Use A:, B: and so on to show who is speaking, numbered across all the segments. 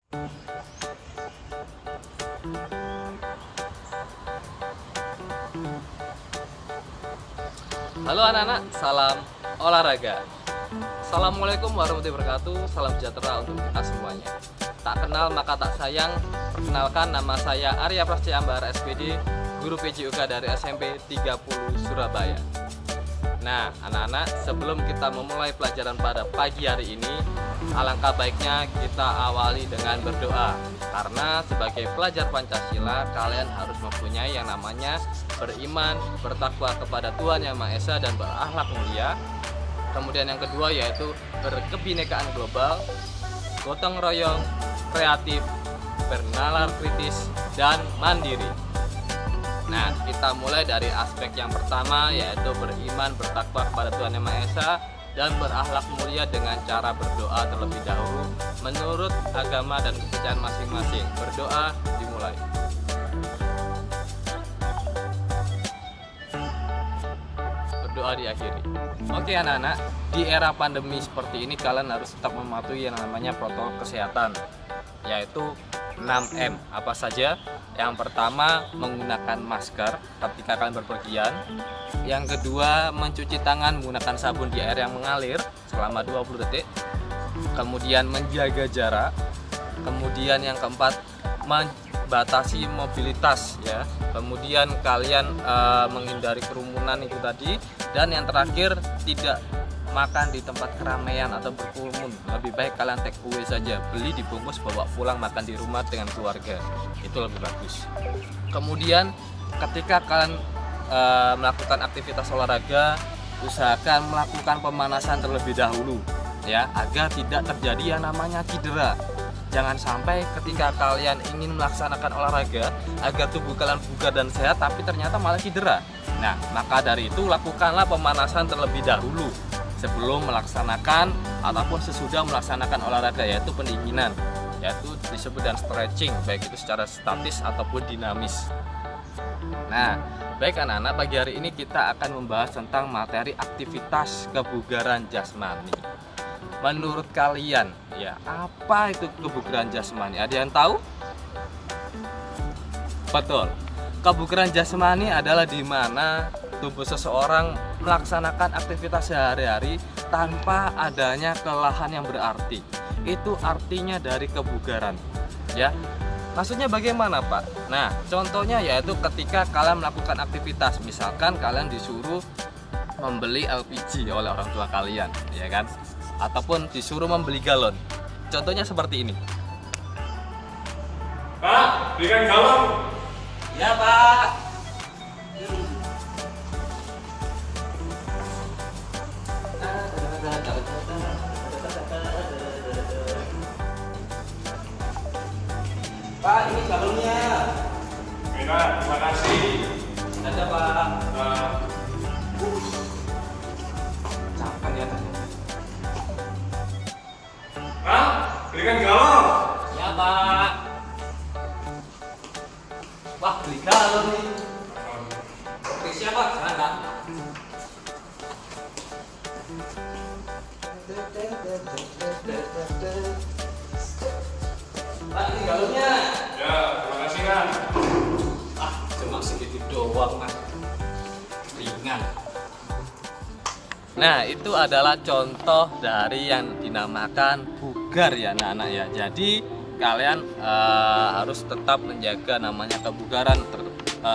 A: Halo anak-anak, salam olahraga. Assalamualaikum warahmatullahi wabarakatuh. Salam sejahtera untuk kita semuanya. Tak kenal maka tak sayang. Perkenalkan, nama saya Arya Prasetya Ambara SPD, guru PJUK dari SMP 30 Surabaya. Nah anak-anak, sebelum kita memulai pelajaran pada pagi hari ini, alangkah baiknya kita awali dengan berdoa. Karena sebagai pelajar Pancasila, kalian harus mempunyai yang namanya beriman, bertakwa kepada Tuhan Yang Maha Esa, dan berakhlak mulia. Kemudian yang kedua yaitu berkebinekaan global, gotong royong, kreatif, bernalar kritis, dan mandiri. Nah, kita mulai dari aspek yang pertama yaitu beriman, bertakwa kepada Tuhan Yang Maha Esa, dan berakhlak mulia dengan cara berdoa terlebih dahulu menurut agama dan kepercayaan masing-masing. Berdoa dimulai. Berdoa diakhiri. Oke anak-anak, di era pandemi seperti ini kalian harus tetap mematuhi yang namanya protokol kesehatan, yaitu 6M. Apa saja? Yang pertama, menggunakan masker ketika kalian berpergian. Yang kedua, mencuci tangan menggunakan sabun di air yang mengalir selama 20 detik. Kemudian menjaga jarak. Kemudian yang keempat, membatasi mobilitas ya. Kemudian kalian menghindari kerumunan itu tadi. Dan yang terakhir, tidak makan di tempat keramaian atau berkerumun. Lebih baik kalian take away saja, beli dibungkus bawa pulang makan di rumah dengan keluarga, itu lebih bagus. Kemudian ketika kalian melakukan aktivitas olahraga, usahakan melakukan pemanasan terlebih dahulu ya, agar tidak terjadi yang namanya cedera. Jangan sampai ketika kalian ingin melaksanakan olahraga agar tubuh kalian bugar dan sehat, tapi ternyata malah cedera. Nah, maka dari itu lakukanlah pemanasan terlebih dahulu sebelum melaksanakan ataupun sesudah melaksanakan olahraga, yaitu pendinginan, yaitu disebut dan stretching, baik itu secara statis ataupun dinamis. Nah, baik anak-anak, pagi hari ini kita akan membahas tentang materi aktivitas kebugaran jasmani. Menurut kalian, ya, apa itu kebugaran jasmani? Ada yang tahu? Betul. Kebugaran jasmani adalah di mana tubuh seseorang melaksanakan aktivitas sehari-hari tanpa adanya kelelahan yang berarti. Itu artinya dari kebugaran, ya. Maksudnya bagaimana, Pak? Nah, contohnya yaitu ketika kalian melakukan aktivitas, misalkan kalian disuruh membeli LPG oleh orang tua kalian, ya kan? Ataupun disuruh membeli galon. Contohnya seperti ini.
B: Pak, belikan galon.
A: Ya, Pak. Pak, ini galonnya.
B: Mira, terima kasih.
A: Ada, Pak.
B: Nah,
A: Capan ya, Pak.
B: Pak, belikan galon.
A: Ya, Pak. Wah, beli galon nih. Oke, siapa? Silakan. Pak, ini galonnya.
B: Ya, terima kasih kan.
A: Ah, cuma segitu doang, Mas. Ringan. Nah, itu adalah contoh dari yang dinamakan bugar ya anak-anak ya. Jadi kalian harus tetap menjaga namanya kebugaran,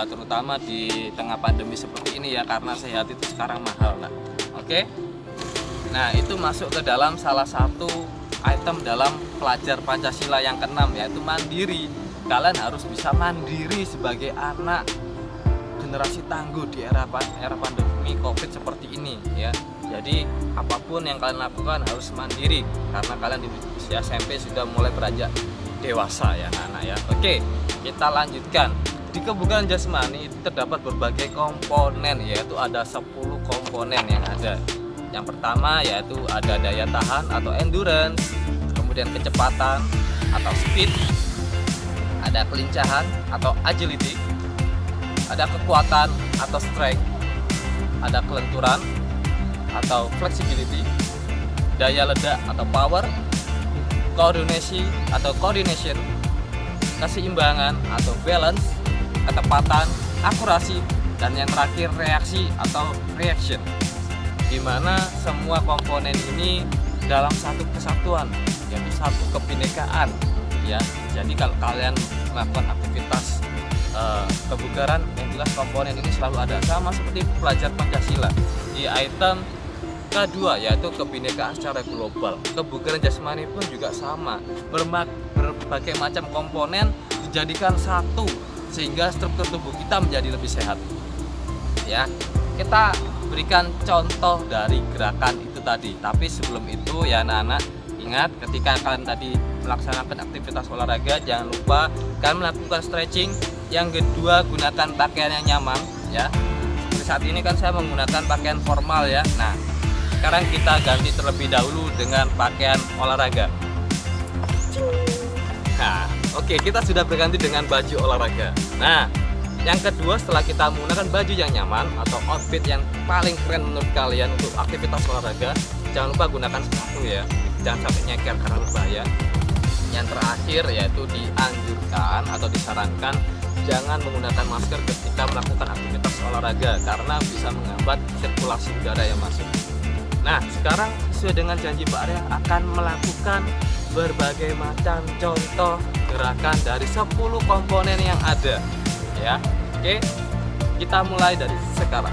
A: terutama di tengah pandemi seperti ini ya, karena sehat itu sekarang mahal. Nah, oke. Nah, itu masuk ke dalam salah satu item dalam pelajar Pancasila yang keenam, yaitu mandiri. Kalian harus bisa mandiri sebagai anak generasi tangguh di era pandemi Covid seperti ini ya. Jadi apapun yang kalian lakukan harus mandiri, karena kalian di usia SMP sudah mulai beranjak dewasa ya anak-anak ya. Oke, kita lanjutkan. Di kebugaran jasmani itu terdapat berbagai komponen, yaitu ada 10 komponen yang ada. Yang pertama yaitu ada daya tahan atau endurance, kemudian kecepatan atau speed, ada kelincahan atau agility, ada kekuatan atau strength, ada kelenturan atau flexibility, daya ledak atau power, koordinasi atau coordination, keseimbangan atau balance, ketepatan, akurasi, dan yang terakhir reaksi atau reaction, di mana semua komponen ini dalam satu kesatuan, yaitu satu kebinekaan ya. Jadi kalau kalian melakukan aktivitas kebugaran, yang jelas komponen ini selalu ada, sama seperti pelajar Pancasila di item kedua, yaitu kebinekaan secara global. Kebugaran jasmani pun juga sama, berbagai macam komponen dijadikan satu sehingga struktur tubuh kita menjadi lebih sehat ya. Kita berikan contoh dari gerakan itu tadi, tapi sebelum itu ya anak-anak, ingat ketika kalian tadi melaksanakan aktivitas olahraga, jangan lupa kalian melakukan stretching. Yang kedua, gunakan pakaian yang nyaman ya. Seperti saat ini kan saya menggunakan pakaian formal ya. Nah, sekarang kita ganti terlebih dahulu dengan pakaian olahraga. Nah, oke, kita sudah berganti dengan baju olahraga. Nah, yang kedua, setelah kita menggunakan baju yang nyaman atau outfit yang paling keren menurut kalian untuk aktivitas olahraga, jangan lupa gunakan sepatu ya, jangan sampai nyeker karena berbahaya. Yang terakhir yaitu dianjurkan atau disarankan jangan menggunakan masker ketika melakukan aktivitas olahraga karena bisa menghambat sirkulasi udara yang masuk. Nah, sekarang sesuai dengan janji Pak Arya akan melakukan berbagai macam contoh gerakan dari 10 komponen yang ada ya. Oke, kita mulai dari sekarang.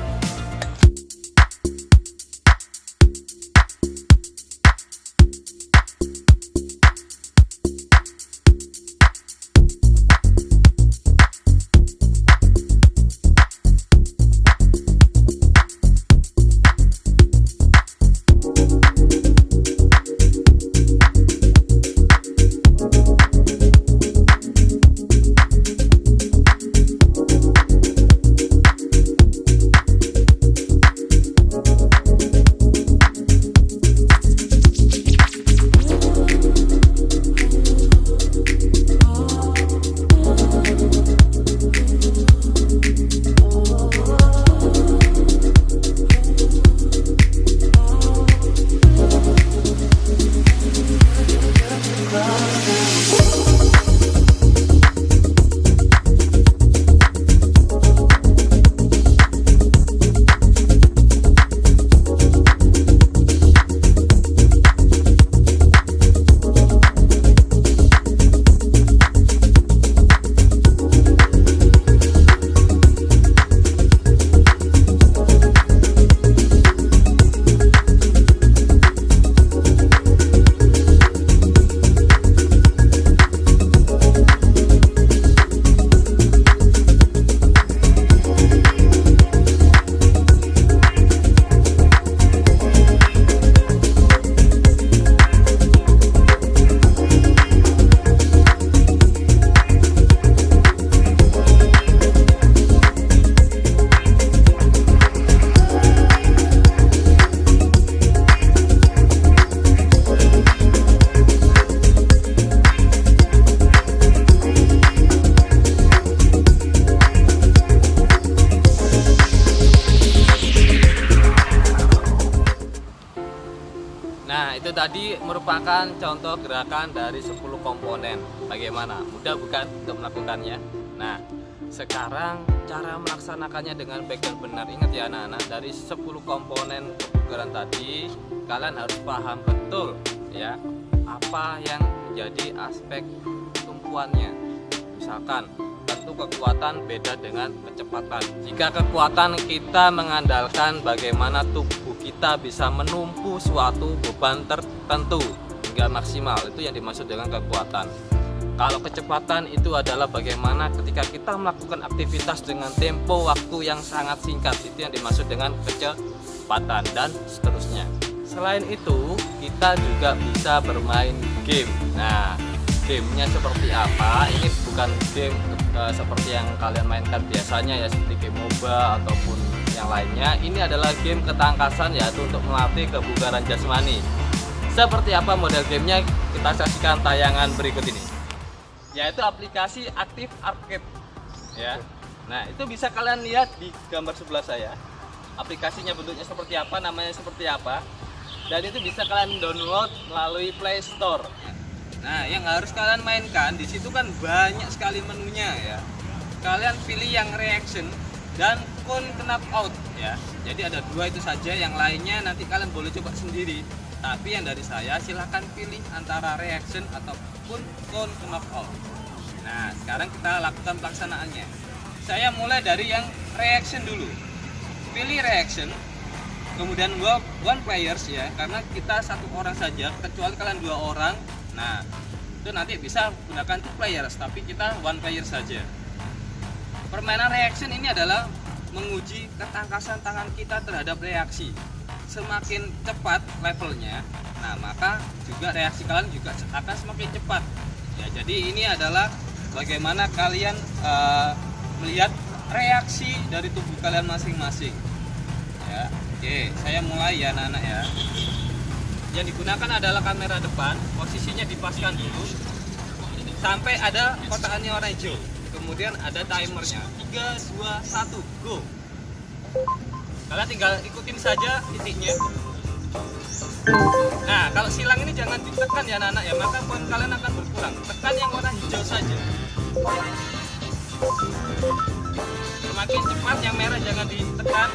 A: Nah, itu tadi merupakan contoh gerakan dari 10 komponen. Bagaimana? Mudah bukan untuk melakukannya? Nah, sekarang cara melaksanakannya dengan baik dan benar. Ingat ya anak-anak, dari 10 komponen kebugaran tadi, kalian harus paham betul ya apa yang menjadi aspek tumpuannya. Misalkan, tentu kekuatan beda dengan kecepatan. Jika kekuatan kita mengandalkan bagaimana tubuh kita bisa menumpu suatu beban tertentu hingga maksimal, itu yang dimaksud dengan kekuatan. Kalau kecepatan itu adalah bagaimana ketika kita melakukan aktivitas dengan tempo waktu yang sangat singkat, itu yang dimaksud dengan kecepatan, dan seterusnya. Selain itu, kita juga bisa bermain game. Nah, gamenya seperti apa? Ini bukan game seperti yang kalian mainkan biasanya ya, seperti game MOBA ataupun yang lainnya. Ini adalah game ketangkasan, yaitu untuk melatih kebugaran jasmani. Seperti apa model gamenya? Kita saksikan tayangan berikut ini, yaitu aplikasi Active Arcade ya. Nah, itu bisa kalian lihat di gambar sebelah saya. Aplikasinya bentuknya seperti apa, namanya seperti apa, dan itu bisa kalian download melalui Play Store. Nah, yang harus kalian mainkan di situ kan banyak sekali menunya ya. Kalian pilih yang reaction dan kun knock out ya. Jadi ada dua itu saja, yang lainnya nanti kalian boleh coba sendiri. Tapi yang dari saya silahkan pilih antara reaction ataupun kun knock out. Nah, sekarang kita lakukan pelaksanaannya. Saya mulai dari yang reaction dulu. Pilih reaction, kemudian one players ya, karena kita satu orang saja, kecuali kalian dua orang. Nah, itu nanti bisa gunakan two players, tapi kita one player saja. Permainan reaction ini adalah menguji ketangkasan tangan kita terhadap reaksi. Semakin cepat levelnya, nah maka juga reaksi kalian juga akan semakin cepat. Ya, jadi ini adalah bagaimana kalian melihat reaksi dari tubuh kalian masing-masing. Ya, oke, saya mulai ya anak-anak ya. Yang digunakan adalah kamera depan, posisinya dipaskan dulu sampai ada kotakannya warna hijau. Kemudian ada timernya 3, 2, 1, go. Kalian tinggal ikutin saja titiknya. Nah, kalau silang ini jangan ditekan ya anak-anak ya, maka poin kalian akan berkurang. Tekan yang warna hijau saja. Semakin cepat yang merah jangan ditekan.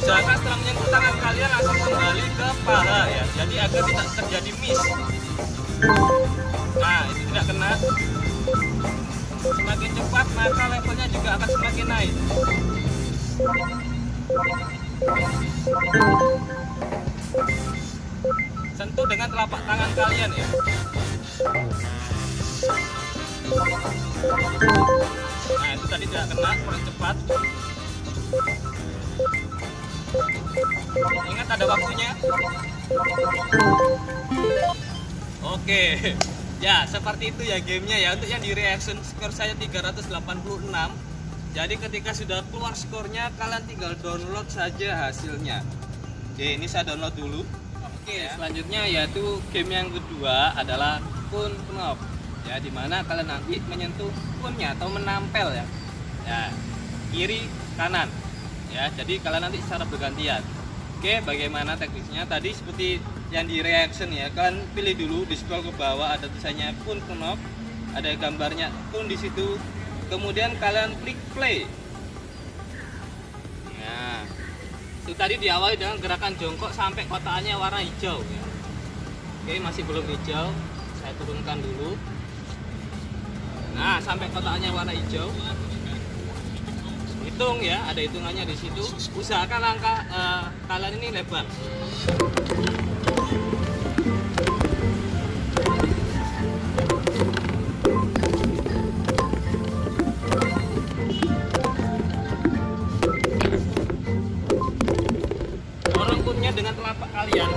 A: Usahakan setelah menyentuh tangan kalian langsung kembali ke paha ya, jadi agar tidak terjadi miss. Nah, itu tidak kena. Semakin cepat maka levelnya juga akan semakin naik. Sentuh dengan telapak tangan kalian ya. Nah, itu tadi tidak kena, kurang cepat. Ingat ada waktunya. Oke. Ya, seperti itu ya gamenya ya. Untuk yang di reaction skor saya 386. Jadi ketika sudah keluar skornya, kalian tinggal download saja hasilnya. Oke, ini saya download dulu. Oke, selanjutnya yaitu game yang kedua adalah kun knob. Ya, dimana kalian nanti menyentuh kunnya atau menampel ya. Ya, kiri kanan. Ya, jadi kalian nanti secara bergantian. Oke, bagaimana teknisnya? Tadi seperti yang di reaction ya, kalian pilih dulu, di scroll ke bawah ada tulisannya kun knob, ada gambarnya kun di situ. Kemudian kalian klik play. Nah, itu tadi diawali dengan gerakan jongkok sampai kotakannya warna hijau ya. Oke, masih belum hijau, saya turunkan dulu. Nah, sampai kotakannya warna hijau. Hitung ya, ada hitungannya di situ. Usahakan langkah kalian ini lebar. Dorong kunnya dengan telapak kalian.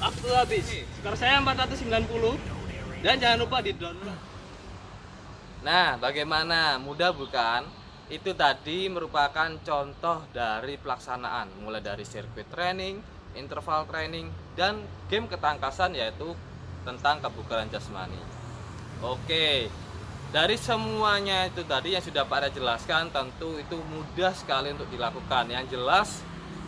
A: Waktu habis. Skor saya 490 dan jangan lupa di-download. Nah, bagaimana? Mudah bukan? Itu tadi merupakan contoh dari pelaksanaan mulai dari sirkuit training, interval training, dan game ketangkasan yaitu tentang kebugaran jasmani. Oke, dari semuanya itu tadi yang sudah Pak Arya jelaskan, tentu itu mudah sekali untuk dilakukan. Yang jelas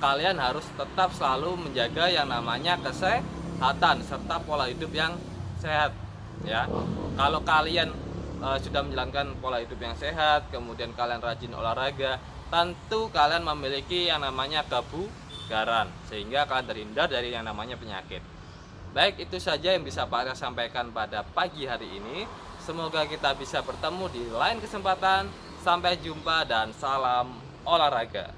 A: kalian harus tetap selalu menjaga yang namanya kesehatan serta pola hidup yang sehat ya. Kalau kalian sudah menjalankan pola hidup yang sehat, kemudian kalian rajin olahraga, tentu kalian memiliki yang namanya kebugaran sehingga kalian terhindar dari yang namanya penyakit. Baik, itu saja yang bisa Pak Arya sampaikan pada pagi hari ini. Semoga kita bisa bertemu di lain kesempatan. Sampai jumpa dan salam olahraga.